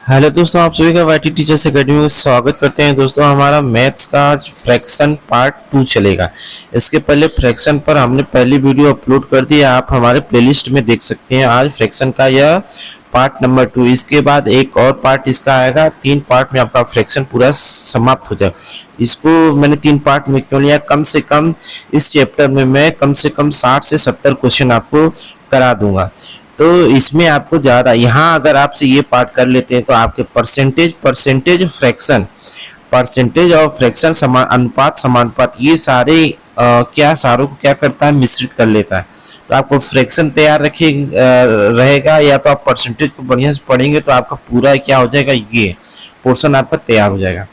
Hello दोस्तों, आप सभी का वाईटी टीचर्स एकेडमी में स्वागत करते हैं। दोस्तों, हमारा मैथ्स का आज फ्रैक्शन पार्ट 2 चलेगा। इसके पहले फ्रैक्शन पर हमने पहली वीडियो अपलोड कर दी है, आप हमारे प्लेलिस्ट में देख सकते हैं। आज फ्रैक्शन का यह पार्ट नंबर 2, इसके बाद एक और पार्ट इसका आएगा। 3 पार्ट में आपका फ्रैक्शन पूरा समाप्त हो जाएगा। इसको मैंने 3 पार्ट में क्यों लिया, कम से कम इस चैप्टर में मैं कम से कम 60 से 70 क्वेश्चन आपको करा दूंगा। तो इसमें आपको ज़्यादा, यहाँ अगर आपसे ये पार्ट कर लेते हैं तो आपके परसेंटेज और फ्रैक्शन समान अनुपात समानुपात ये सारे सारों को क्या करता है, मिश्रित कर लेता है। तो आपको फ्रैक्शन तैयार रहेगा, या तो आप परसेंटेज को बढ़िया से पढ़ेंगे तो आपका पूरा क्या हो जाएगा, ये पोर्शन आपका तैयार हो जाएगा।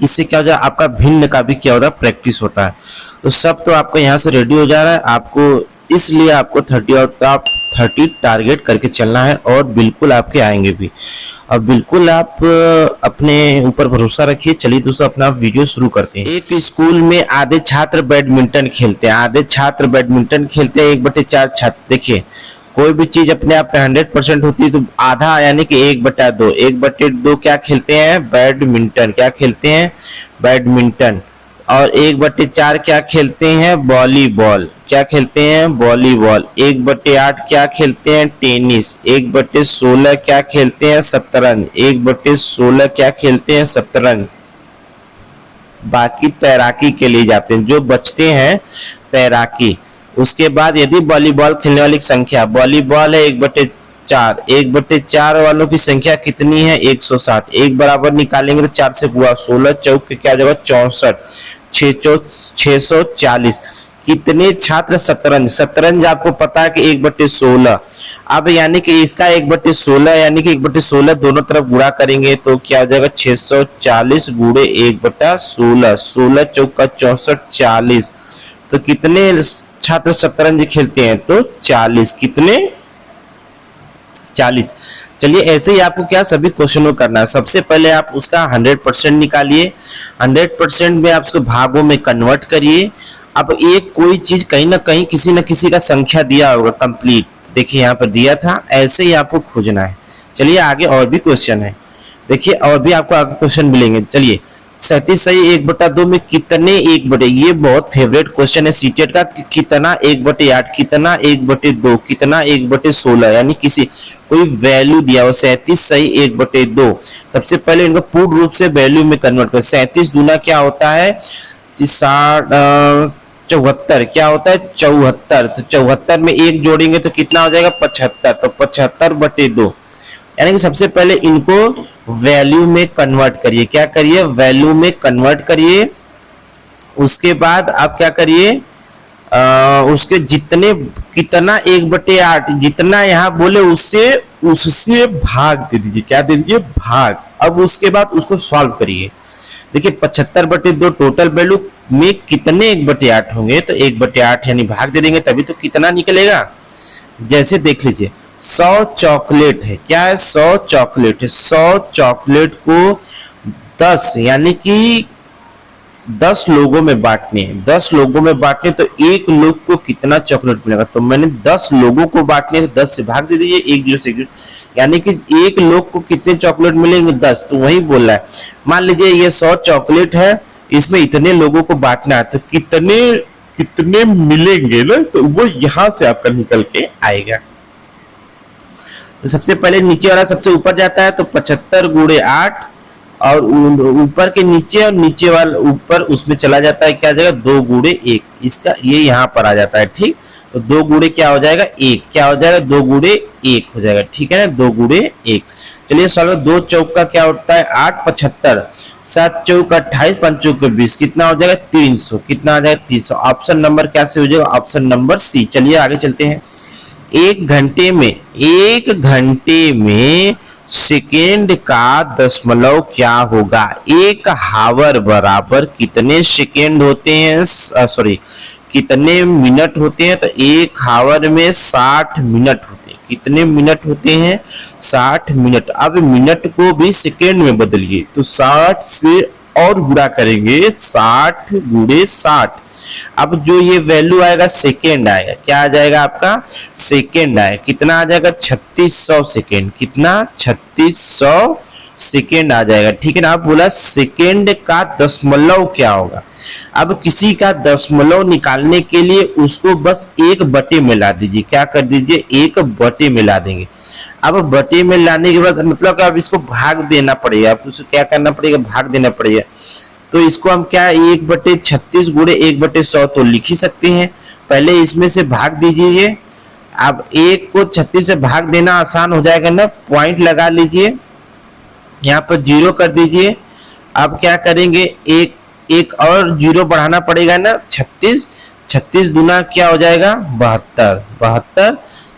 इससे क्या हो जाएगा, आपका भिन्न का भी क्या हो रहा है, प्रैक्टिस होता है। तो सब तो आपका यहाँ से रेडी हो जा रहा है आपको, इसलिए आपको 30 और टॉप 30 टारगेट करके चलना है, और बिल्कुल आपके आएंगे भी। अब बिल्कुल आप अपने ऊपर भरोसा रखिए। चलिए दोस्तों, अपना वीडियो शुरू करते हैं। एक स्कूल में आधे छात्र बैडमिंटन खेलते हैं, 1/4 छात्र। देखिए, कोई भी चीज अपने आप में 100% होती है तो आधा यानी कि 1/2, 1/2 क्या खेलते हैं, बैडमिंटन। क्या खेलते हैं, बैडमिंटन। और 1/4 क्या खेलते हैं, वॉलीबॉल। क्या खेलते हैं, वॉलीबॉल। 1/8 क्या खेलते हैं, टेनिस। 1/16 क्या खेलते हैं, शतरंज। 1/16 क्या खेलते हैं, शतरंज। बाकी तैराकी के लिए जाते हैं, जो बचते हैं तैराकी। उसके बाद यदि वॉलीबॉल खेलने वाली संख्या, वॉलीबॉल है 1/4, 1/4 वालों की संख्या कितनी है, 160। एक बराबर निकालेंगे तो 4 से हुआ 16, चौक के क्या जगह 64, 640। कितने छात्र शतरंज आपको पता है कि 1/16। अब यानी कि इसका 1/16 यानी कि 1/16 दोनों तरफ गुणा करेंगे तो क्या हो जाएगा, 640 गुणे 1/16, 16 चौका 64, 40। तो कितने छात्र शतरंज खेलते हैं, तो 40। कितने, 40। चलिए, ऐसे ही आपको क्या सभी क्वेश्चनों करना है। सबसे पहले आप उसका 100% निकालिए, 100% में आप उसको भागों में कन्वर्ट करिए। अब एक कोई चीज कहीं ना कहीं किसी न किसी का संख्या दिया होगा कंप्लीट, देखिए यहाँ पर दिया था, ऐसे ही आपको खोजना है। चलिए आगे और भी क्वेश्चन है, देखिए और भी आपको आगे क्वेश्चन मिलेंगे। चलिए, 37 सही 1/2 में कितने 1/, ये बहुत फेवरेट क्वेश्चन है सीटेट का, कितना 1/8, कितना 1/2, कितना 1/16, यानी किसी कोई वैल्यू दिया हो। 37 सही 1/2। सबसे पहले इनको पूर्ण रूप से वैल्यू में कन्वर्ट कर। 37 दूना क्या होता है, 74। क्या होता है, 74। तो 74 में 1 जोड़ेंगे तो कितना हो जाएगा, 75। तो 75/2, यानी कि सबसे पहले इनको वैल्यू में कन्वर्ट करिए। क्या करिए, वैल्यू में कन्वर्ट करिए। उसके बाद आप क्या करिए, उसके जितने, कितना 1/8 जितना यहाँ बोले उससे भाग दे दीजिए। क्या दे दीजिए, भाग। अब उसके बाद उसको सॉल्व करिए। देखिए 75/2 टोटल वैल्यू में कितने 1/8 होंगे, तो 1/8 यानी भाग दे देंगे तभी तो कितना निकलेगा। जैसे देख लीजिए, 100 चॉकलेट है। क्या है, 100 चॉकलेट है। 100 चॉकलेट को 10 यानी कि 10 लोगों में बांटने हैं। 10 लोगों में बांटने तो एक लोग को कितना चॉकलेट मिलेगा, तो मैंने 10 लोगों को बांटने, 10 से भाग दे दीजिए, 1 0 से 1, यानी कि एक लोग को कितने चॉकलेट मिलेंगे, 10। तो वही बोल रहा है, मान लीजिए ये 100 चॉकलेट है, इसमें इतने लोगों को बांटना है, तो कितने कितने मिलेंगे ना, तो वो यहां से आपका निकल के आएगा। तो सबसे पहले नीचे वाला सबसे ऊपर जाता है, तो 75 गुणे 8, और ऊपर के नीचे और नीचे वाला ऊपर उसमें चला जाता है, क्या जाएगा, 2 गुणे 1। इसका ये यहाँ पर आ जाता है, ठीक। तो 2 गुणे क्या हो जाएगा, 1। क्या हो जाएगा, 2 गुणे 1 हो जाएगा, ठीक है ना, 2 गुणे 1। चलिए सॉल्व। 2 चौक का क्या होता है, 8, 75, 7 चौक 28, 5 चौक 20, कितना हो जाएगा, 300। कितना आ जाएगा, 300। ऑप्शन नंबर क्या से हो जाएगा, ऑप्शन नंबर सी। चलिए आगे चलते हैं। एक घंटे में सेकेंड का दशमलव क्या होगा। 1 हावर बराबर कितने सेकेंड होते हैं, सॉरी कितने मिनट होते हैं, तो 1 हावर में 60 मिनट होते हैं। कितने मिनट होते हैं, 60 मिनट। अब मिनट को भी सेकेंड में बदलिए, तो 60 से और गुणा करेंगे 60 गुणे 60। अब जो ये वैल्यू आएगा सेकेंड आएगा, क्या आ जाएगा आपका सेकेंड आएगा, कितना आ जाएगा 3600 सेकेंड, कितना 3600 सेकेंड आ जाएगा, ठीक है ना। अब बोला सेकेंड का दशमलव क्या होगा। अब किसी का दशमलव निकालने के लिए उसको बस एक बटे में ला दीजिए, क्या कर दीजिए एक बटे में ला देंगे। अब बटे में लाने के बाद मतलब कि अब इसको भाग देना पड़ेगा, अब उसको क्या करना पड़ेगा भाग देना पड़ेगा। तो इसको हम क्या 1/36 गुणे 1/100 तो लिख ही सकते हैं। पहले इसमें से भाग दीजिए। अब 1 को 36 से भाग देना आसान हो जाएगा ना, पॉइंट लगा लीजिए, यहाँ पर 0 कर दीजिए। अब क्या करेंगे एक और 0 बढ़ाना पड़ेगा ना, 36 दूना क्या हो जाएगा 72,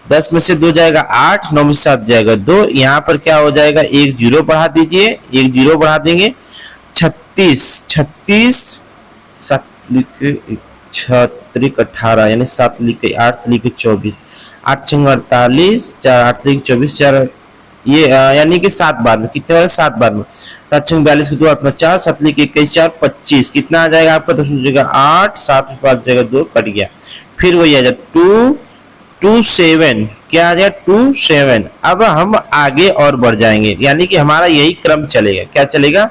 10 में से 2 जाएगा 8, 9 में से 7 जाएगा 2, यहाँ पर क्या हो जाएगा 1 0 बढ़ा दीजिए, 1 0 बढ़ा देंगे 36 7 लिखे 18 यानी 7 लिखे 8 लिखे 24, 8 6 48, 4 8 लिखे 24, 4 ये यानी कि 7 बार में कितने बार 7 बार में 7 6 42 की 2 8 4 7 लिखे 21 4 25, कितना आ जाएगा आपका 10 में जाएगा 8, 7 में 5 जाएगा 2 कट गया। फिर वही आ जाएगा 227, क्या आ जाएगा 27। अब हम आगे और बढ़ जाएंगे, यानी कि हमारा यही क्रम चलेगा, क्या चलेगा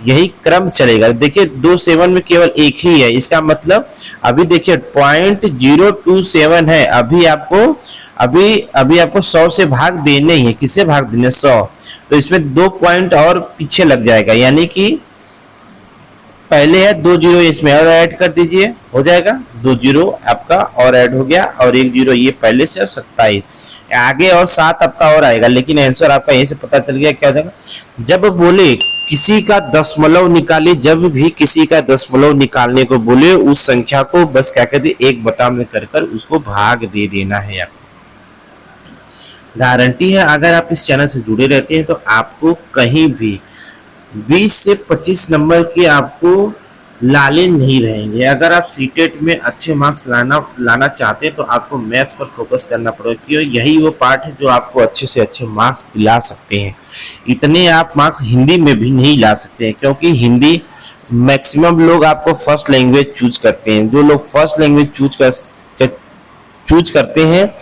यही क्रम चलेगा। देखिए 27 में केवल एक ही है, इसका मतलब अभी देखिए 0.027 है, अभी आपको 100 से भाग देने ही है, किससे भाग देने 100, तो इसमें 2 पॉइंट और पीछे लग जाएगा, यानी कि पहले है 2 0 इसमें और ऐड कर दीजिए, हो जाएगा 2 0 आपका और ऐड हो गया, और 1 0 ये पहले से, और 27 आगे और 7 आपका और आएगा, लेकिन आंसर आपका यहीं से पता चल गया क्या हो जाएगा। जब बोले किसी का दशमलव निकालिए, जब भी किसी का दशमलव निकालने को बोले उस संख्या को बस क्या कर दिए 1/, में कर उसको भाग दे देना है। आपको गारंटी है अगर आप इस चैनल से जुड़े रहते हैं तो आपको कहीं भी 20 से 25 नंबर के आपको लाले नहीं रहेंगे। अगर आप सीटेट में अच्छे मार्क्स लाना चाहते हैं तो आपको मैथ्स पर फोकस करना पड़ेगा, क्योंकि यही वो पार्ट है जो आपको अच्छे से अच्छे मार्क्स दिला सकते हैं। इतने आप मार्क्स हिंदी में भी नहीं ला सकते हैं, क्योंकि हिंदी मैक्सिमम लोग आपको फर्स्ट लैंग्वेज चूज करते हैं। जो लोग फर्स्ट लैंग्वेज चूज करते हैं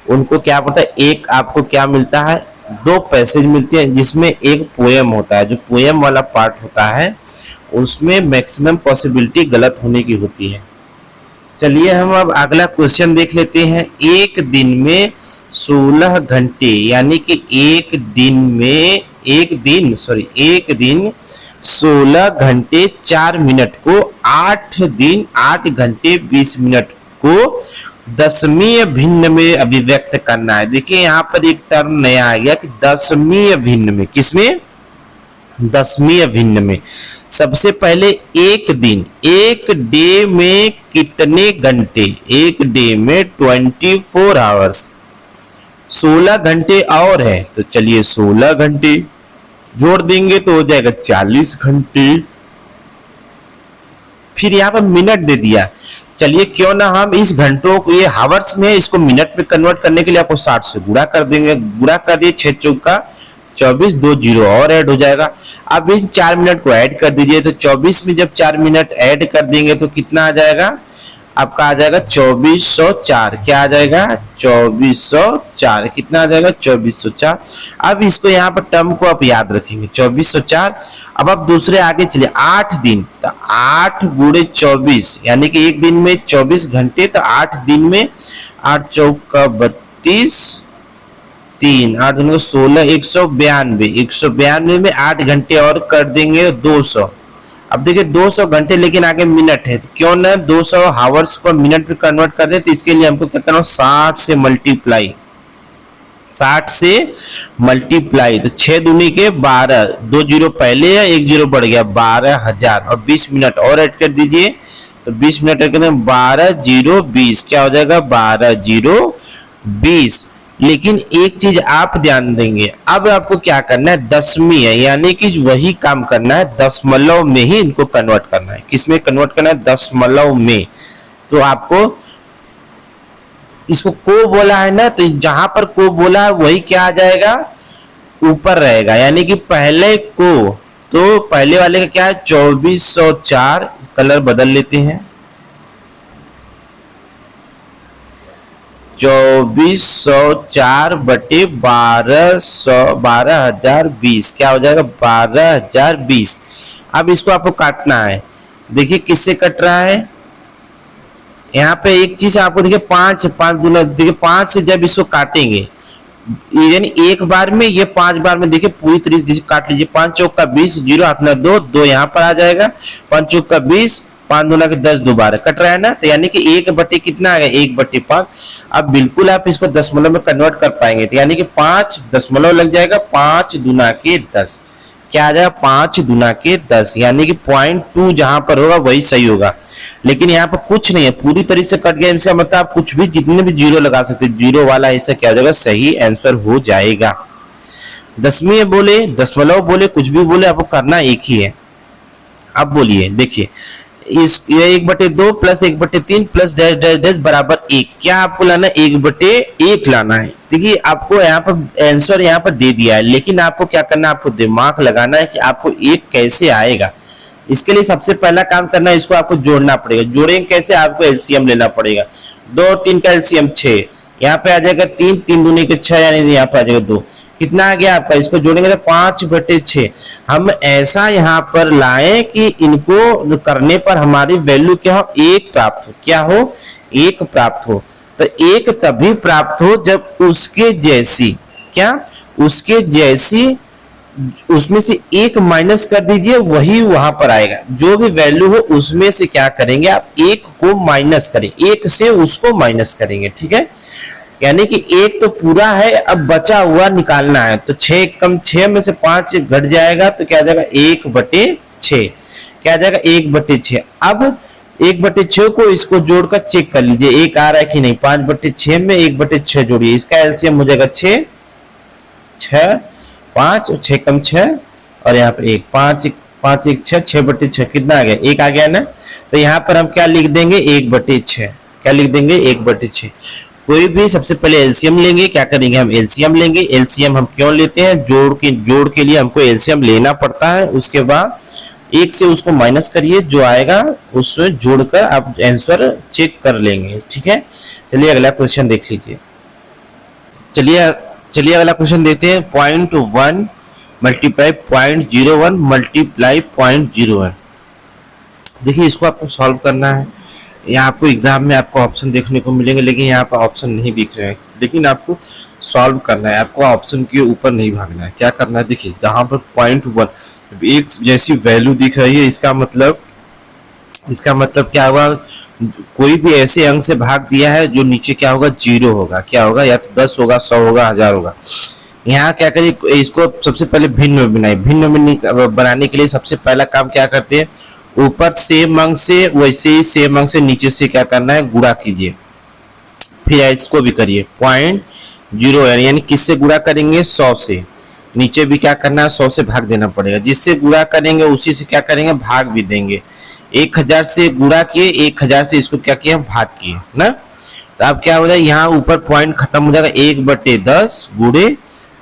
उनको क्या पता है, एक आपको क्या मिलता है 2 पैसेज मिलते हैं, जिसमें एक पोएम होता है। जो पोएम वाला पार्ट होता है उसमें मैक्सिमम पॉसिबिलिटी गलत होने की होती है। चलिए हम अब अगला क्वेश्चन देख लेते हैं। एक दिन में 16 घंटे, यानी कि एक दिन 16 घंटे 4 मिनट को 8 दिन 8 घंटे 20 मिनट को दशमीय भिन्न में अभिव्यक्त करना है। देखिए यहाँ पर एक टर्म नया आ गया कि दशमीय भिन्न में, किसमें दशमीय भिन्न में। सबसे पहले एक दिन, एक डे में कितने घंटे, एक डे में 24 आवर्स, 16 घंटे और है तो चलिए 16 घंटे जोड़ देंगे तो हो जाएगा 40 घंटे। फिर यहाँ पर मिनट दे दिया, चलिए क्यों ना हम इस घंटों को, ये हावर्स में, इसको मिनट में कन्वर्ट करने के लिए आपको 60 से गुणा कर देंगे। गुणा कर दिए 6 चौका 24, 2 0 और ऐड हो जाएगा। अब इन 4 मिनट को ऐड कर दीजिए, तो 24 में जब 4 मिनट ऐड कर देंगे तो कितना आ जाएगा आपका, आ जाएगा 2404। क्या आ जाएगा 2404, कितना आ जाएगा 2404। अब इसको यहाँ पर टर्म को आप याद रखेंगे 2404। अब आप दूसरे आगे चलिए 8 दिन, तो 8 गुणे 24, यानी कि एक दिन में 24 घंटे, तो 8 दिन में 8 चौका 32, 3 8 दिन को 16, 192 में 8 घंटे और कर देंगे 200। अब देखिए 200 घंटे, लेकिन आगे मिनट है, तो क्यों ना 200 हावर्स को मिनट में कन्वर्ट कर दे। तो इसके लिए हमको क्या करना, 60 से मल्टीप्लाई, तो 6 दूनी के 12, 2 0 पहले है, 1 0 बढ़ गया 12,000, और 20 मिनट और ऐड कर दीजिए, तो 20 मिनट ऐड करें 12 0 20, क्या हो जाएगा 12 0 20। लेकिन एक चीज आप ध्यान देंगे, अब आपको क्या करना है, दशमीं है, यानी कि वही काम करना है, दशमलव में ही इनको कन्वर्ट करना है। किसमें कन्वर्ट करना है, दशमलव में। तो आपको इसको को बोला है ना, तो जहां पर को बोला है वही क्या आ जाएगा, ऊपर रहेगा, यानी कि पहले को तो पहले वाले का क्या है 2404, कलर बदल लेते हैं, 2404 बटे 12,020 क्या हो जाएगा 12,020। अब इसको आपको काटना है, देखिए किससे कट रहा है, यहाँ पे एक चीज आपको देखिए 5 दूना, देखिए 5 से जब इसको काटेंगे यानी एक बार में, ये 5 बार में देखिए पूरी तरीके से काट लीजिए। 5 चौक का 20, 0 हाथ में 2, 2 यहाँ पर आ जाएगा, 5 चौक का 20, 5 दूना के 10, दोबारा कट रहा है ना, तो यानी कि 1 बटे कितना आ गया 1/5। अब बिल्कुल आप इसको दशमलव में कन्वर्ट कर पाएंगे, तो यानी कि 5 दशमलव लग जाएगा, 5 दूना के 10 क्या आ जाएगा 5 दूना के 10, यानी कि 0.2 जहां पर होगा वही सही होगा। लेकिन यहाँ पर कुछ नहीं है, पूरी तरीके से कट गया, इसका मतलब आप कुछ भी जितने भी जीरो लगा सकते, जीरो वाला हिस्सा क्या हो जाएगा सही आंसर हो जाएगा। दशमीं बोले, दशमलव बोले, कुछ भी बोले, आपको करना एक ही है। अब बोलिए, देखिए इस ये 1/2 plus 1/3 plus dash dash dash बराबर 1, क्या आपको लाना है 1/1 लाना है। देखिए आपको यहाँ पर आंसर यहाँ पर दे दिया है, लेकिन आपको क्या करना है, आपको दिमाग लगाना है कि आपको 1 कैसे आएगा। इसके लिए सबसे पहला काम करना है, इसको आपको जोड़ना पड़ेगा। जोड़ेंगे कैसे, आपको एलसीएम लेना पड़ेगा। 2 और 3 का एलसीएम 6, यहाँ पे आ जाएगा 3, 3 दूनी के 6, यानी यहाँ पे आ जाएगा 2, कितना आ गया आपका, इसको जोड़ेंगे तो 5/6। हम ऐसा यहाँ पर लाएं कि इनको करने पर हमारी वैल्यू क्या हो 1 प्राप्त हो, क्या हो 1 प्राप्त हो। तो 1 तभी प्राप्त हो जब उसके जैसी, क्या उसके जैसी, उसमें से 1 माइनस कर दीजिए, वही वहां पर आएगा। जो भी वैल्यू हो उसमें से क्या करेंगे आप 1 को माइनस करें, 1 से उसको माइनस करेंगे, ठीक है। यानी कि 1 तो पूरा है, अब बचा हुआ निकालना है, तो 6 कम 6 में से 5 घट जाएगा, तो क्या आ जाएगा 1/6, क्या आ जाएगा 1/6। अब 1/6 को इसको जोड़कर चेक कर लीजिए 1 आ रहा है कि नहीं। 5/6 में 1/6 जोड़िए, इसका एलसीएम हो जाएगा 6, 5 और 6 कम 6 और यहाँ पर 1, 5 5 1 6, 6/6 कितना आ गया 1 आ गया ना। तो यहाँ पर हम क्या लिख देंगे 1/6, क्या लिख देंगे 1/6। कोई भी सबसे पहले एलसीएम लेंगे, क्या करेंगे हम एलसीएम लेंगे। एलसीएम हम क्यों लेते हैं, जोड़ के लिए हमको एलसीएम लेना पड़ता है। उसके बाद 1 से उसको माइनस करिए, जो आएगा उससे जोड़कर आप आंसर चेक कर लेंगे, ठीक है। चलिए अगला क्वेश्चन देख लीजिए। चलिए अगला क्वेश्चन देते हैं। 0.1 मल्टीप्लाई 0.01 मल्टीप्लाई 0.01। देखिए इसको आपको सॉल्व करना है। यहाँ आपको एग्जाम में आपको ऑप्शन देखने को मिलेंगे, लेकिन यहाँ पर ऑप्शन नहीं दिख रहे हैं, लेकिन आपको सॉल्व करना है। आपको ऑप्शन के ऊपर नहीं भागना है। क्या करना है, देखिए जहां पर 0.1 एक जैसी वैल्यू दिख रही है, इसका मतलब क्या होगा, कोई भी ऐसे अंक से भाग दिया है जो नीचे क्या होगा 0 होगा। क्या होगा, या तो 10 होगा, 100 होगा, 1000 होगा। यहाँ क्या करिए, इसको सबसे पहले भिन्न में बनाए। भिन्न में बनाने के लिए सबसे पहला काम क्या करते हैं, ऊपर सेम अंक से वैसे ही सेम अंक से नीचे से क्या करना है गुणा कीजिए। फिर इसको भी करिए 0.0, यानी किससे गुणा करेंगे 100 से। नीचे भी क्या करना है 100 से भाग देना पड़ेगा। जिससे गुणा करेंगे उसी से क्या करेंगे भाग भी देंगे। 1000 से गुणा किए, 1000 से इसको क्या किया भाग किए ना। तो अब क्या हो जाएगा, यहाँ ऊपर पॉइंट खत्म हो जाएगा। 1/10 गुणे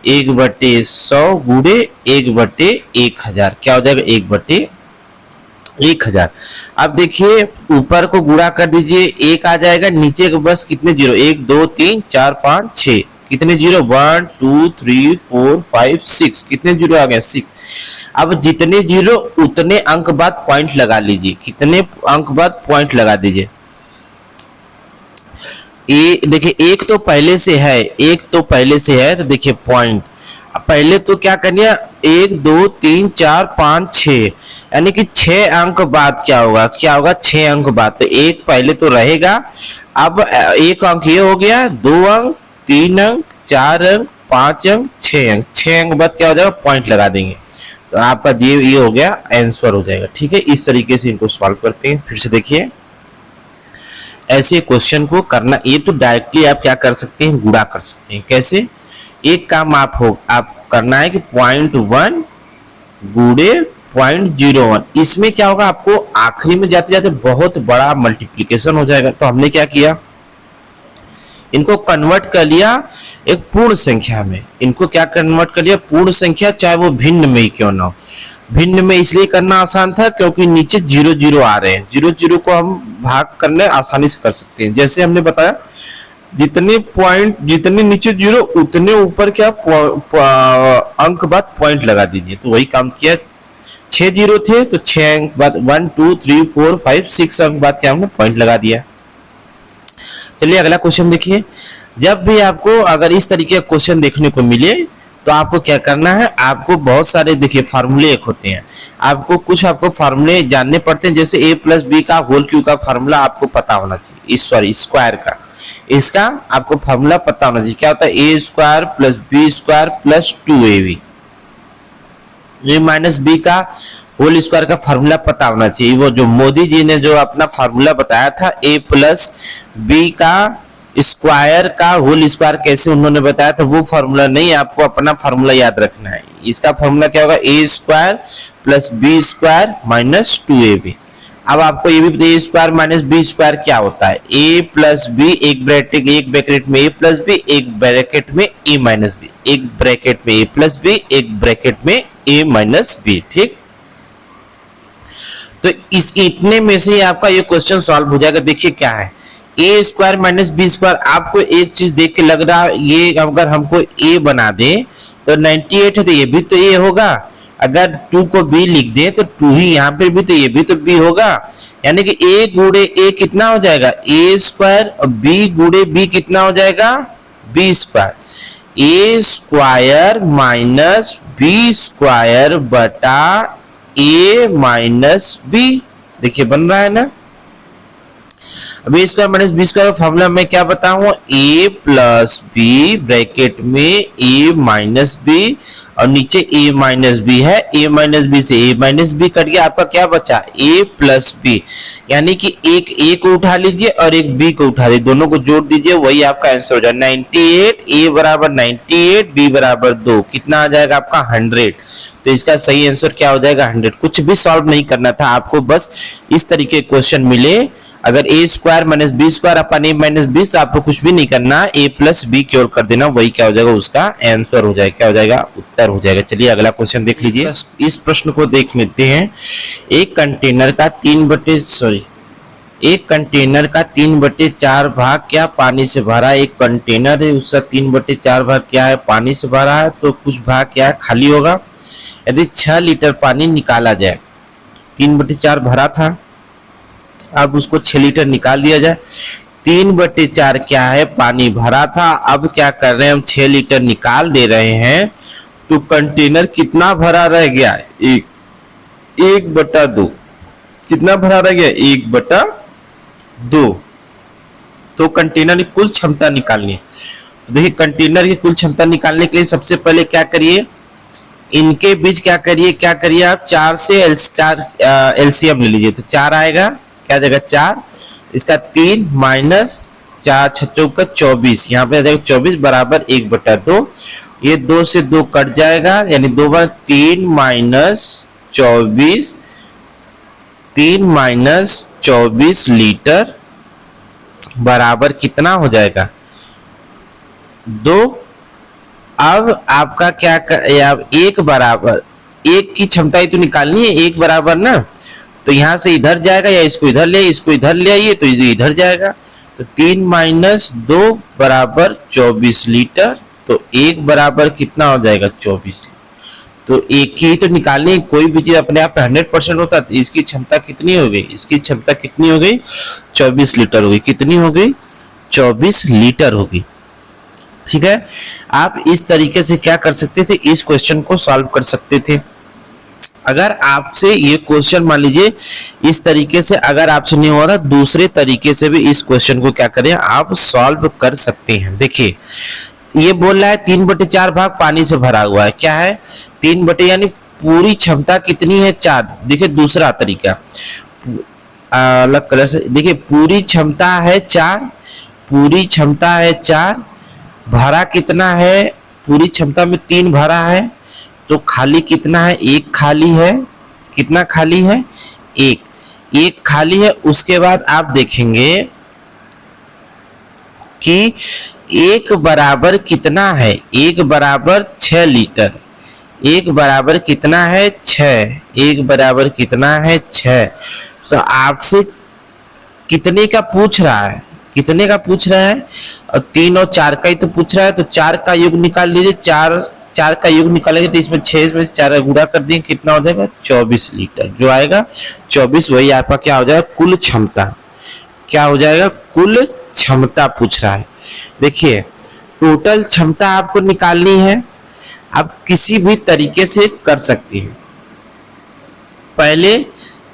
1/100 गुणे 1/1000 क्या हो जाएगा 1/1000। अब देखिए ऊपर को गुणा कर दीजिए, 1 आ जाएगा, नीचे को बस कितने 0, 1 2 3 4 5 6, कितने 0 1 2 3 4 5 6, कितने 0 आ गए 6। अब जितने 0 उतने अंक बाद पॉइंट लगा लीजिए। कितने अंक बाद पॉइंट लगा दीजिए। देखिए 1 तो पहले से है, 1 तो पहले से है, तो देखिए पॉइंट पहले तो क्या करना, 1 2 3 4 5 6, यानी कि 6 अंक बाद क्या होगा 6 अंक बाद। तो 1 पहले तो रहेगा। अब 1 अंक ये हो गया, 2 अंक 3 अंक 4 अंक 5 अंक 6 अंक, 6 अंक बाद क्या हो जाएगा पॉइंट लगा देंगे। तो आपका ये हो गया आंसर हो जाएगा, ठीक है। इस तरीके से इनको सॉल्व करते हैं। फिर से देखिए ऐसे क्वेश्चन को करना, ये तो डायरेक्टली आप क्या कर सकते हैं गुणा कर सकते हैं। कैसे, एक काम आप करना है कि 0.1 गुणे 0.01, इसमें क्या होगा आपको आखिरी में जाते जाते बहुत बड़ा मल्टीप्लिकेशन हो जाएगा। तो हमने क्या किया, इनको कन्वर्ट कर लिया एक पूर्ण संख्या में। इनको क्या कन्वर्ट कर लिया पूर्ण संख्या, चाहे वो भिन्न में ही क्यों ना हो। भिन्न में इसलिए करना आसान था क्योंकि नीचे 0 0 आ रहे हैं, 0 0 को हम भाग करने आसानी से कर सकते हैं। जैसे हमने बताया जितने पॉइंट, जितने नीचे 0 उतने ऊपर क्या अंक बाद पॉइंट लगा दीजिए। तो वही काम किया, 6 0 थे तो 6 अंक बाद 1 2 3 4 5 6 अंक बाद क्या हमने पॉइंट लगा दिया। चलिए अगला क्वेश्चन देखिए। जब भी आपको अगर इस तरीके का क्वेश्चन देखने को मिले तो आपको क्या करना है, आपको बहुत सारे देखिए फार्मूले एक होते हैं, आपको कुछ आपको फार्मूले जानने पड़ते हैं। जैसे a प्लस बी का होल क्यू का फार्मूला आपको पता होना चाहिए, इस सॉरी स्क्वायर का, इसका आपको फार्मूला पता होना चाहिए। क्या होता है, A square plus B square plus 2ab। A minus B का होल स्क्वायर का फार्मूला पता होना चाहिए। वो जो मोदी जी ने जो अपना फार्मूला बताया था ए प्लस बी का स्क्वायर का होल स्क्वायर कैसे उन्होंने बताया था, वो फार्मूला नहीं, आपको अपना फार्मूला याद रखना है। इसका फार्मूला क्या होगा, A square plus B square minus 2ab। अब आपको ये भी बताइए A square minus B square क्या होता है, ए प्लस बी, एक ब्रैकेट में ए प्लस बी, एक ब्रैकेट में ए माइनस बी, एक ब्रैकेट में ए प्लस बी, एक ब्रैकेट में ए माइनस बी। ठीक, तो इस इतने में से आपका ये क्वेश्चन सॉल्व हो जाएगा। देखिए क्या है, A square minus B square. आपको एक चीज देख के लग रहा है, ये अगर हमको ए बना दे तो 98 है तो ये भी तो ए होगा, अगर 2 को बी लिख दे तो 2 ही यहाँ पे भी तो ये भी तो बी होगा। यानी कि ए गुणे ए कितना हो जाएगा, ए स्क्वायर, और बी गुणे बी कितना हो जाएगा, बी स्क्वायर। ए स्क्वायर माइनस बी स्क्वायर बटा ए माइनस बी, देखिए बन रहा है ना। अब ए स्क्वायर माइनस बी स्क्वायर का फॉर्मूला मैं क्या बताऊं, ए प्लस बी ब्रैकेट में ए माइनस बी, और नीचे ए माइनस बी है, ए माइनस बी से ए माइनस बी कट गया, आपका क्या बचा, ए प्लस बी। यानी कि एक ए को उठा लीजिए और एक बी को उठा लीजिए, दोनों को जोड़ दीजिए, वही आपका आंसर हो जाएगा 98। ए बराबर 98, बी बराबर 2, कितना आ जाएगा आपका 100। तो इसका सही आंसर क्या हो जाएगा 100। कुछ भी सॉल्व नहीं करना था आपको, बस इस तरीके क्वेश्चन मिले, अगर A square minus B square अपन ए माइनस बी, आपको कुछ भी नहीं करना, ए प्लस बी की ओर कर देना, वही क्या हो जाएगा, उसका आंसर हो जाएगा, क्या हो जाएगा, उत्तर हो जाएगा। चलिए अगला क्वेश्चन देख लीजिए। इस प्रश्न को देख लेते हैं। एक कंटेनर का 3/4 भाग क्या पानी से भरा है। एक कंटेनर है, उसका 3/4 भाग क्या है, पानी से भरा है, तो कुछ भाग क्या है, खाली होगा। यदि 6 लीटर पानी निकाला जाए, 3/4 भरा था, अब उसको 6 लीटर निकाल दिया जाए। 3/4 क्या है, पानी भरा था, अब क्या कर रहे हैं हम, 6 लीटर निकाल दे रहे हैं, तो कंटेनर कितना भरा रह गया, 1/2। कितना भरा रह गया, 1/2। तो कंटेनर की कुल क्षमता निकालनी है। तो देखिए कंटेनर की कुल क्षमता निकालने के लिए सबसे पहले क्या करिए, इनके बीच क्या करिए आप 4 से एलसीएम ले लीजिए, तो 4 आएगा, क्या जाएगा 4, इसका 3 माइनस 4 6 का 24, यहाँ पे आ जाएगा 24 बराबर 1/2। ये 2 से 2 कट जाएगा, यानी 2 बार 3 माइनस 24, 3 माइनस 24 लीटर बराबर कितना हो जाएगा, 2। अब आपका क्या अब 1 बराबर 1 की क्षमता ही तो निकालनी है, 1 बराबर ना, तो यहां से इधर जाएगा, या इसको इधर ले, इसको इधर ले आइए तो इधर जाएगा, तो 3 माइनस 2 बराबर 24 लीटर, तो 1 बराबर कितना हो जाएगा 24। तो एक की तो निकालनी है, कोई भी चीज अपने आप 100% होता, तो इसकी क्षमता कितनी हो गई, इसकी क्षमता कितनी हो गई, 24 लीटर हो गई। कितनी हो गई, 24 लीटर हो गई। ठीक है, आप इस तरीके से क्या कर सकते थे, इस क्वेश्चन को सॉल्व कर सकते थे। अगर आपसे ये क्वेश्चन मान लीजिए इस तरीके से अगर आपसे नहीं हो रहा, दूसरे तरीके से भी इस क्वेश्चन को क्या करें, आप सॉल्व कर सकते हैं। देखिए ये बोल रहा है 3/4 भाग पानी से भरा हुआ है, क्या है 3 यानी पूरी क्षमता कितनी है 4। देखिए दूसरा तरीका अलग कलर से, देखिए पूरी क्षमता है 4, पूरी क्षमता है 4, भरा कितना है, पूरी क्षमता में 3 भरा है, तो खाली कितना है, 1 खाली है। कितना खाली है, 1 खाली है। उसके बाद आप देखेंगे कि 1 बराबर कितना है, 1 बराबर 6 लीटर, एक बराबर कितना है 6, एक बराबर कितना है 6। तो आपसे कितने का पूछ रहा है, कितने का पूछ रहा है, और 3 और 4 का ही तो पूछ रहा है। तो 4 का योग निकाल लीजिए, 4 का योग निकालेंगे तो इसमें 6 में 4 गुणा कर देंगे, कितना हो जाएगा 24 लीटर जो आएगा 24। वही आपका क्या हो जाएगा कुल क्षमता, क्या हो जाएगा कुल क्षमता पूछ रहा है। देखिए टोटल क्षमता आपको निकालनी है, आप किसी भी तरीके से कर सकते हैं। पहले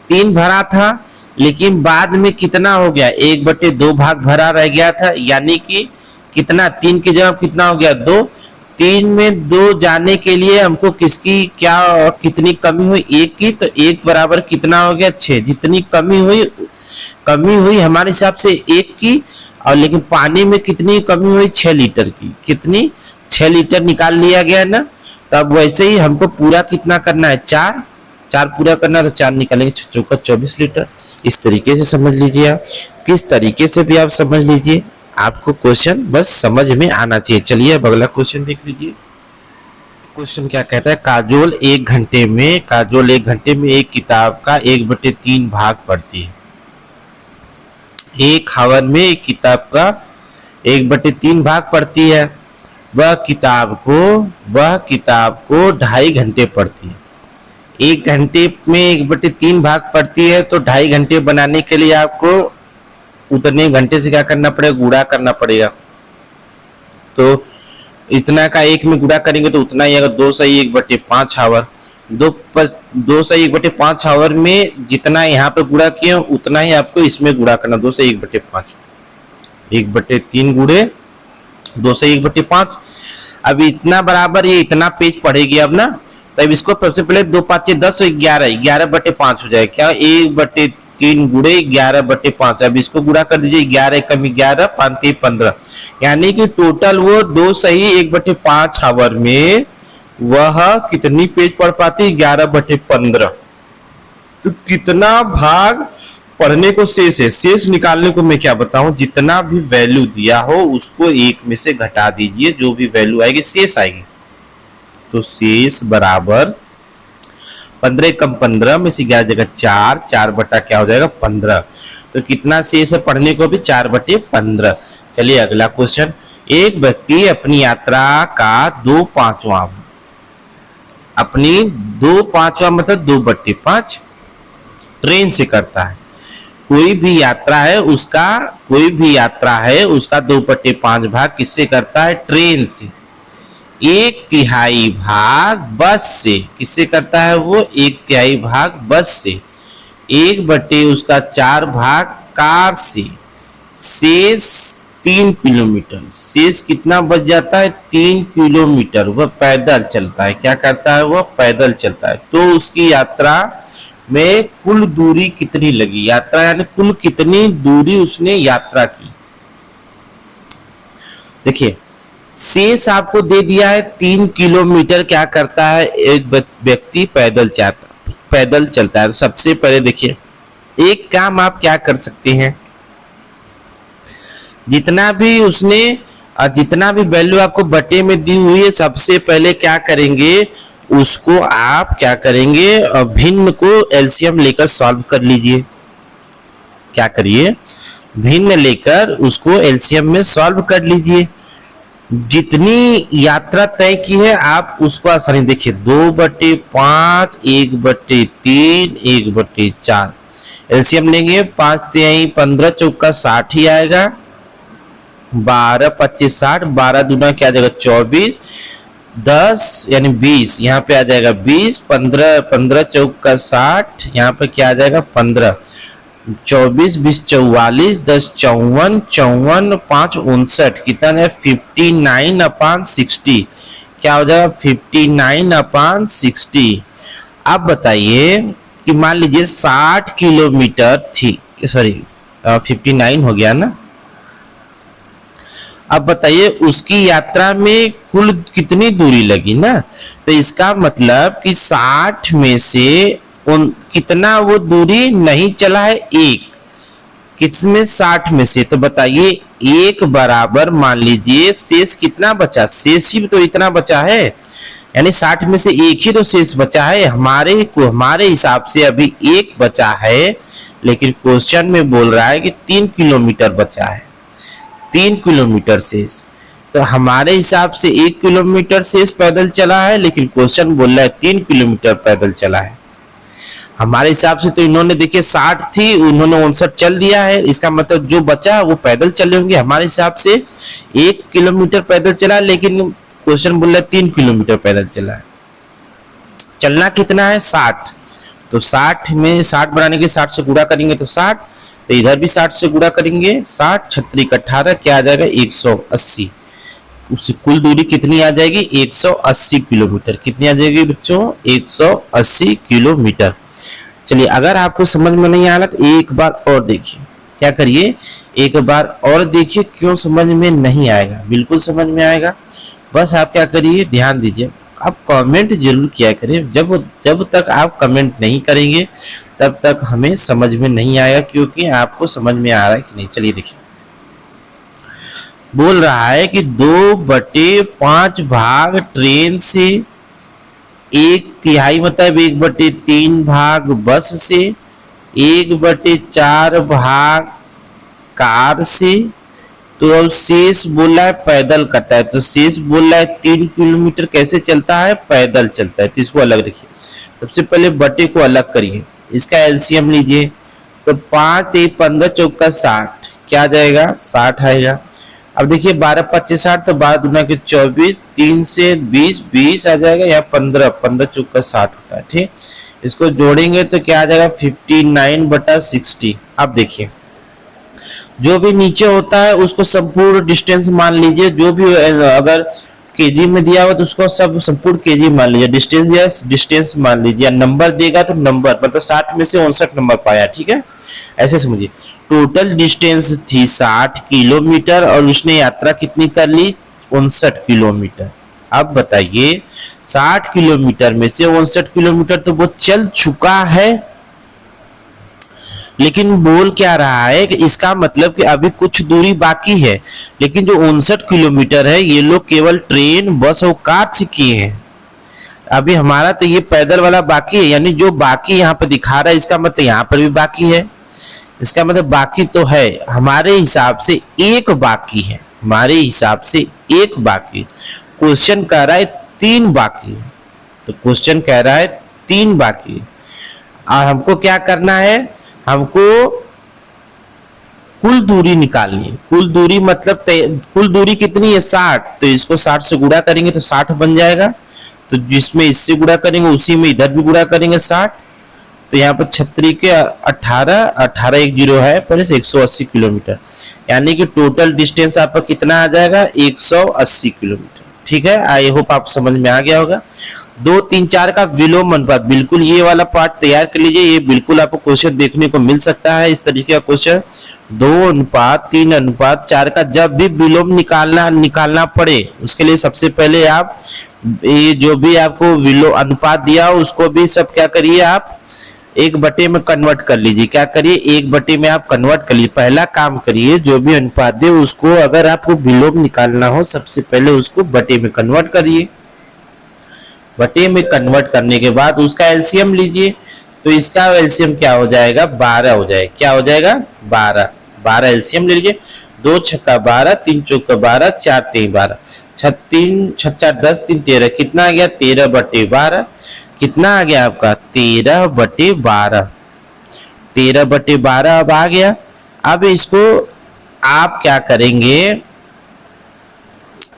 3 भरा था, लेकिन बाद में कितना हो गया 1/2 भाग भरा रह गया था, यानी कि कितना 3 की जगह कितना हो गया 2। 3 में 2 जाने के लिए हमको किसकी क्या कितनी कमी हुई 1 की, तो 1 बराबर कितना हो गया 6। जितनी कमी हुई हमारे हिसाब से 1 की, और लेकिन पानी में कितनी कमी हुई 6 लीटर की, कितनी 6 लीटर निकाल लिया गया ना। तब वैसे ही हमको पूरा कितना करना है 4 पूरा करना है, तो 4 निकालेंगे 6 चौका 24 लीटर। इस तरीके से समझ लीजिए, आप किस तरीके से भी आप समझ लीजिए, आपको क्वेश्चन बस समझ में आना चाहिए। चलिए अब अगला क्वेश्चन देख लीजिए। क्वेश्चन क्या कहता है, काजोल एक घंटे में एक किताब का 1/3 भाग पढ़ती है। एक हावर में एक किताब का 1/3 भाग पढ़ती है। वह किताब को 2.5 घंटे पढ़ती है। 1 घंटे में 1/3 भाग पढ़ती है, तो 2.5 घंटे बनाने के लिए आपको उतने घंटे से क्या करना पड़ेगा गुणा करना पड़ेगा। तो इतना का 1 में गुणा करेंगे तो उतना ही आएगा 2 सही 1/5 हावर। 2 सही 1/5 हावर में जितना यहाँ पे गुणा किए उतना ही आपको इसमें गुणा करना, 2 से 1/5 1/3 गुणे 2 से 1/5। अब इतना बराबर ये इतना पेज पढ़ेगी अब ना, तब इसको सबसे पहले 2 5 10 और 11/5 हो जाएगा। क्या 1/3 गुणे 11/5। अब इसको गुणा कर दीजिए, 11 कम 11 5 3 15, यानी कि टोटल वो 2 सही 1/5 हावर में वह कितनी पेज पढ़ पाती 11/15। तो कितना भाग पढ़ने को शेष है, शेष निकालने को मैं क्या बताऊं, जितना भी वैल्यू दिया हो उसको 1 में से घटा दीजिए, जो भी वैल्यू आएगी शेष आएगी। तो शेष बराबर 15 कम 15 में से 11 जगह 4 बटा क्या हो जाएगा 15। तो कितना शेष है पढ़ने को भी 4/15। चलिए अगला क्वेश्चन, एक व्यक्ति अपनी यात्रा का 2/5 मतलब 2/5 ट्रेन से करता है। कोई भी यात्रा है उसका 2/5 भाग किससे करता है ट्रेन से। 1/3 भाग बस से किससे करता है वो 1/3 भाग बस से। 1/4 भाग कार से। शेष 3 किलोमीटर, शेष कितना बच जाता है 3 किलोमीटर वह पैदल चलता है। क्या करता है वह पैदल चलता है। तो उसकी यात्रा में कुल दूरी कितनी लगी, यात्रा यानी कुल कितनी दूरी उसने यात्रा की। देखिए शेष आपको दे दिया है 3 किलोमीटर। क्या करता है एक व्यक्ति पैदल चलता है। सबसे पहले देखिए एक काम आप क्या कर सकते हैं, जितना भी वैल्यू आपको बटे में दी हुई है, सबसे पहले क्या करेंगे उसको आप क्या करेंगे भिन्न को एलसीएम लेकर सॉल्व कर लीजिए। क्या करिए भिन्न लेकर उसको एलसीएम में सॉल्व कर लीजिए। जितनी यात्रा तय की है आप उसको आसानी देखिए 2/5 1/3 1/4 एलसीएम लेंगे 5 3 15 चौका 60 ही आएगा। 12 25 60 12 दूना क्या आ जाएगा 24 10 यानी 20 यहाँ पे आ जाएगा 20 15 चौका 60 यहाँ पे क्या आ जाएगा 15 24 20 44 10 54 54 5 59 कितना है 59/60। क्या हो जाएगा 59/60। अब बताइए कि मान लीजिए 60 किलोमीटर थी, सॉरी 59 हो गया ना। अब बताइए उसकी यात्रा में कुल कितनी दूरी लगी ना। तो इसका मतलब कि 60 में से कितना वो दूरी नहीं चला है 1, किसमें 60 में से, तो बताइए एक बराबर मान लीजिए शेष कितना बचा, शेष ही तो इतना बचा है, यानी 60 में से एक ही तो शेष बचा है। हमारे हिसाब से अभी एक बचा है, लेकिन क्वेश्चन में बोल रहा है कि 3 किलोमीटर बचा है, 3 किलोमीटर शेष। तो हमारे हिसाब से 1 किलोमीटर शेष पैदल चला है, लेकिन क्वेश्चन बोल रहा है 3 किलोमीटर पैदल चला है। हमारे हिसाब से तो इन्होंने देखिए 60 थी, उन्होंने 59 चल दिया है, इसका मतलब जो बचा वो पैदल चले होंगे। हमारे हिसाब से 1 किलोमीटर पैदल चला, लेकिन क्वेश्चन बोल रहा है 3 किलोमीटर पैदल चला है। चलना कितना है 60, तो 60 में 60 बनाने के 60 से गुणा करेंगे तो 60, तो इधर भी 60 से गुणा करेंगे 60, 36 18, क्या आ जाएगा 180। उससे कुल दूरी कितनी आ जाएगी 180 किलोमीटर। कितनी आ जाएगी बच्चों 180 किलोमीटर। चलिए अगर आपको समझ में नहीं आ रहा तो एक बार और देखिए, क्या करिए एक बार और देखिए, क्यों समझ में नहीं आएगा, बिल्कुल समझ में आएगा। बस आप क्या करिए ध्यान दीजिए, आप कमेंट जरूर किया करें। जब तक आप कमेंट नहीं करेंगे तब तक हमें समझ में नहीं आएगा, क्योंकि आपको समझ में आ रहा है कि नहीं। चलिए देखिए, बोल रहा है कि 2/5 भाग ट्रेन से, 1/3 मतलब 1/3 भाग बस से, 1/4 भाग कार से, तो अब शेष बोला है पैदल करता है, तो शेष बोल रहा है 3 किलोमीटर कैसे चलता है, पैदल चलता है। तो इसको अलग रखिए, सबसे पहले बटे को अलग करिए, इसका एलसीएम लीजिए, तो 5 × 15 = 60, क्या आ जाएगा 60 आएगा। अब देखिए 12 × 5 = 60, तो 12 दूना के 24, 3 से 20 आ जाएगा, या 15 × 60 होता है। ठीक, इसको जोड़ेंगे तो क्या आ जाएगा 59/60। अब देखिए जो भी नीचे होता है उसको संपूर्ण डिस्टेंस मान लीजिए, जो भी अगर केजी में दिया हुआ तो उसको सब संपूर्ण केजी मान लीजिए, डिस्टेंस दिया डिस्टेंस मान लीजिए, नंबर देगा तो नंबर, मतलब 60 में से 59 नंबर पाया। ठीक है, ऐसे समझिए। टोटल डिस्टेंस थी 60 किलोमीटर और उसने यात्रा कितनी कर ली 59 किलोमीटर। अब बताइए 60 किलोमीटर में से 59 किलोमीटर तो वो चल चुका है, लेकिन बोल क्या रहा है कि इसका मतलब कि अभी कुछ दूरी बाकी है, लेकिन जो 59 किलोमीटर है ये लोग केवल ट्रेन बस और कार से किए हैं। अभी हमारा तो ये पैदल वाला बाकी है, यानी जो बाकी यहाँ पर दिखा रहा है इसका मतलब यहाँ पर भी बाकी है, इसका मतलब बाकी तो है। हमारे हिसाब से एक बाकी है, हमारे हिसाब से एक बाकी। क्वेश्चन कह रहा है 3 बाकी है, तो क्वेश्चन कह रहा है 3 बाकी है, और हमको क्या करना है, हमको कुल दूरी निकालनी है। कुल दूरी मतलब कुल दूरी कितनी है 60, तो इसको 60 से गुणा करेंगे तो 60 बन जाएगा, तो जिसमें इससे गुणा करेंगे उसी में इधर भी गुणा करेंगे 60, तो यहाँ पर 36 के 18 18 1 0 है पर 180 किलोमीटर, यानी कि टोटल डिस्टेंस आपका कितना आ जाएगा 180 किलोमीटर। ठीक है, आई होप आप समझ में आ गया होगा। 2 3 4 का विलोम अनुपात, बिल्कुल ये वाला पार्ट तैयार कर लीजिए, ये बिल्कुल आपको क्वेश्चन देखने को मिल सकता है इस तरीके का क्वेश्चन। 2:3:4 का जब भी विलोम निकालना पड़े, उसके लिए सबसे पहले आप ये जो भी आपको विलोम अनुपात दिया हो उसको भी सब क्या करिए आप 1/, में कन्वर्ट कर लीजिए। क्या करिए 1/, में आप कन्वर्ट कर लीजिए। पहला काम करिए, जो भी अनुपात दे उसको अगर आपको विलोम निकालना हो सबसे पहले उसको बटे में कन्वर्ट करिए। बटे में कन्वर्ट करने के बाद उसका एलसीएम लीजिए, तो इसका एलसीएम क्या हो जाएगा 12 हो जाएगा। क्या हो जाएगा 12 एलसीएम ले लीजिए। 2 छक्का 12, 3 चौका 12, 4 3 12, 3 6 10 3 13, कितना आ गया 13/12। कितना आ गया आपका 13/12, 13/12 अब आ गया। अब इसको आप क्या करेंगे,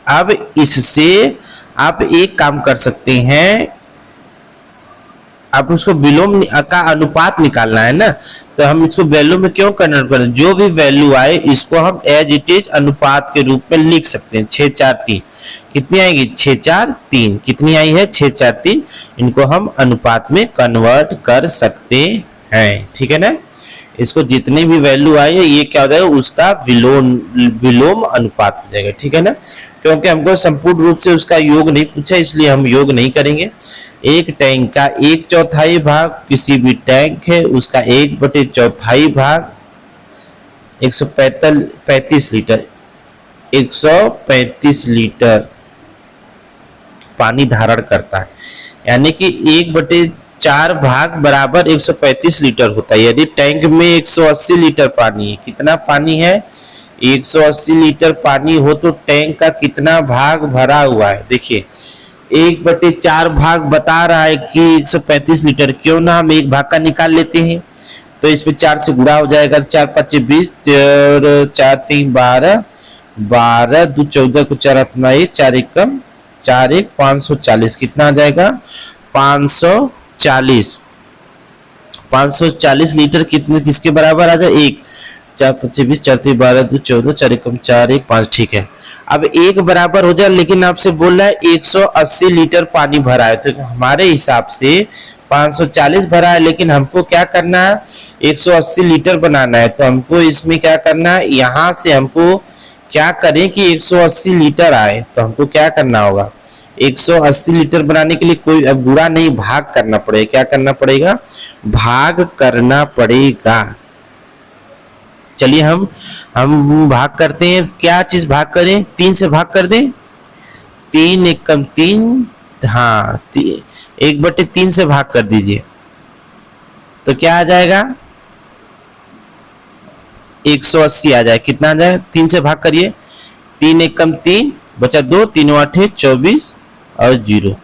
अब इससे आप एक काम कर सकते हैं, आप उसको विलोम का अनुपात निकालना है ना, तो हम इसको वैल्यू में क्यों कन्वर्ट करें, जो भी वैल्यू आए इसको हम एज इट इज अनुपात के रूप में लिख सकते हैं। 6 4 3 कितनी आएगी 6 4 3, कितनी आई है 6 4 3, इनको हम अनुपात में कन्वर्ट कर सकते हैं। ठीक है ना, इसको जितनी भी वैल्यू आई है ये क्या हो जाएगा उसका विलोम अनुपात हो जाएगा। ठीक है ना, क्योंकि हमको संपूर्ण रूप से उसका योग नहीं पूछा इसलिए हम योग नहीं करेंगे। एक टैंक का 1/4 भाग, किसी भी टैंक है उसका 1/4 भाग 135 लीटर, 135 लीटर पानी धारण करता है। यानी कि 1/4 भाग बराबर 135 लीटर होता है। यदि टैंक में 180 लीटर पानी है, कितना पानी है? 180 लीटर पानी हो तो टैंक का कितना भाग भरा हुआ है? देखिए 1/4 भाग बता रहा है कि 135 लीटर, क्यों ना हम एक भाग का निकाल लेते हैं। तो इसमें 4 से गुणा हो जाएगा, 4 5 20, 4 3 12, 12 2 14 को 4 अपना 1, 4 1 कम 4 1 540। कितना आ जाएगा? 540 लीटर कितने किसके बराबर आ जाए? 1 4 5 20, 4 3 12 2 14, 4 1 कम 4 1 5। ठीक है, अब 1 बराबर हो जाए, लेकिन आपसे बोल रहा है 180 लीटर पानी भरा है, तो हमारे हिसाब से 540 भरा है, लेकिन हमको क्या करना है? 180 लीटर बनाना है। तो हमको इसमें क्या करना है? यहाँ से हमको क्या करें कि 180 लीटर आए, तो हमको क्या करना होगा? 180 लीटर बनाने के लिए कोई अब गुणा नहीं, भाग करना पड़ेगा। क्या करना पड़ेगा? भाग करना पड़ेगा। चलिए हम भाग करते हैं। क्या चीज भाग करें? 3 से भाग कर दें। 3 1 कम 3, हाँ 1/3 से भाग कर दीजिए, तो क्या आ जाएगा? 180 आ जाए। कितना आ जाए? 3 से भाग करिए। 3 1 कम 3, बचा 2, 3 8 24 और 0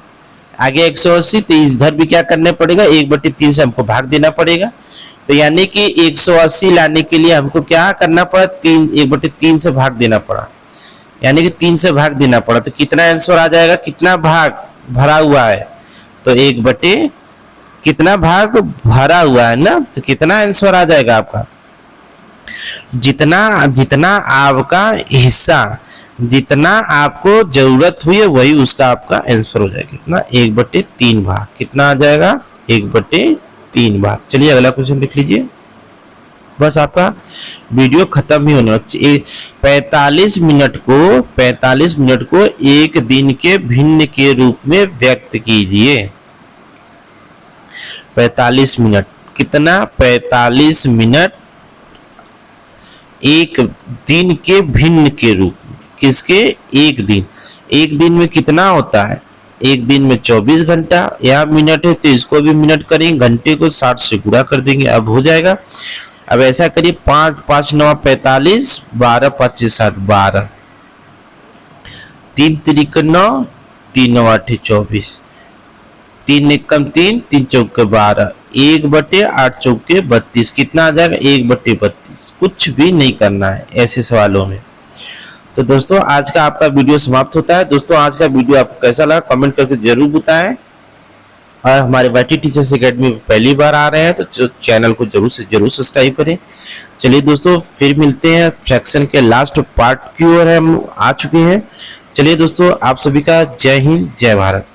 आगे 180। तो इधर भी क्या करना पड़ेगा? 1/3 से हमको भाग देना पड़ेगा। तो यानी कि 180 लाने के लिए हमको क्या करना पड़ा? 1/3 से भाग देना पड़ा, यानी कि 3 से भाग देना पड़ा। तो कितना आंसर आ जाएगा? कितना भाग भरा हुआ है? तो 1/ कितना भाग भरा हुआ है ना, तो कितना आंसर आ जाएगा आपका? जितना आपका हिस्सा, जितना आपको जरूरत हुई है, वही उसका आपका आंसर हो जाएगा। कितना? 1/3 भाग। कितना आ जाएगा? 1/3 भाग। चलिए अगला क्वेश्चन देख लीजिए। बस आपका वीडियो खत्म ही होना चाहिए। 45 मिनट को एक दिन के भिन्न के रूप में व्यक्त कीजिए। 45 मिनट कितना? 45 मिनट एक दिन के भिन्न के रूप में। किसके? एक दिन। एक दिन में कितना होता है? एक दिन में 24 घंटा। या मिनट है तो इसको भी मिनट करेंगे, घंटे को 60 से गुणा कर देंगे, अब हो जाएगा। अब ऐसा करिए, 5 5 9 45, 12 25 60, 12 3 3 9, 3 9 8 24, 3 1 कम 3, 3 चौके 12, 1/8 चौके 32। कितना आ जाएगा? 1/32। कुछ भी नहीं करना है ऐसे सवालों में। तो दोस्तों आज का आपका वीडियो समाप्त होता है। दोस्तों आज का वीडियो आपको कैसा लगा कमेंट करके जरूर बताएं। और हमारे वाईटी टीचर्स एकेडमी में पहली बार आ रहे हैं तो चैनल को जरूर से जरूर सब्सक्राइब करें। चलिए दोस्तों फिर मिलते हैं। फ्रैक्शन के लास्ट पार्ट की ओर हम आ चुके हैं। चलिए दोस्तों आप सभी का जय हिंद जय भारत।